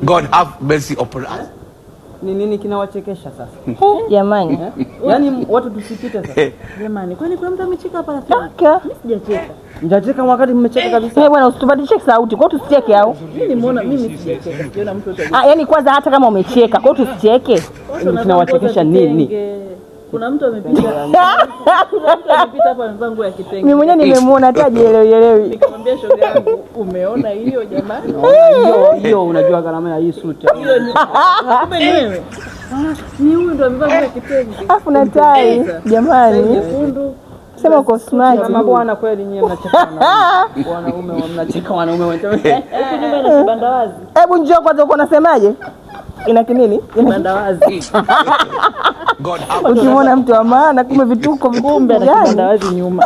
God have mercy upon us. Ni nini kinawachekesha sasa? Jamani. Yaani watu tusipite sasa. Jamani, kwani kuna mtu amecheka hapa rafiki? Mimi sijacheka. Mjacheka wakati mmecheka kabisa. Bwana usitubadilishe sauti. Kwa hiyo tusicheke au? Mimi nimeona mimi sijacheka. Sijaona mtu yote. Yaani kwanza hata kama umecheka, kwa hiyo tusicheke. Kinawachekesha nini? Kuna mtu amepita. Kuna mtu amepita hapa na nguo ya kitenge. Mimi mwenyewe nimemuona hata elewi. Nikamwambia shoga yangu, umeona hiyo jamani? Hiyo unajua gharama ya hii suti. Hiyo ni kumbe ni wewe. Ni huyu ndo amevaa nguo ya kitenge. Afu na tai jamani. Nyekundu. Sema uko smart. Mama bwana kweli nyinyi mnacheka wanaume mnacheka wanaume wote. Huko nyumba ina kibanda wazi. Hebu njoo kwanza uko unasemaje? Ina kinini? Kibanda wazi. Ukimwona mtu wa maana kumbe vituko kumbe ana kibanda wazi nyuma.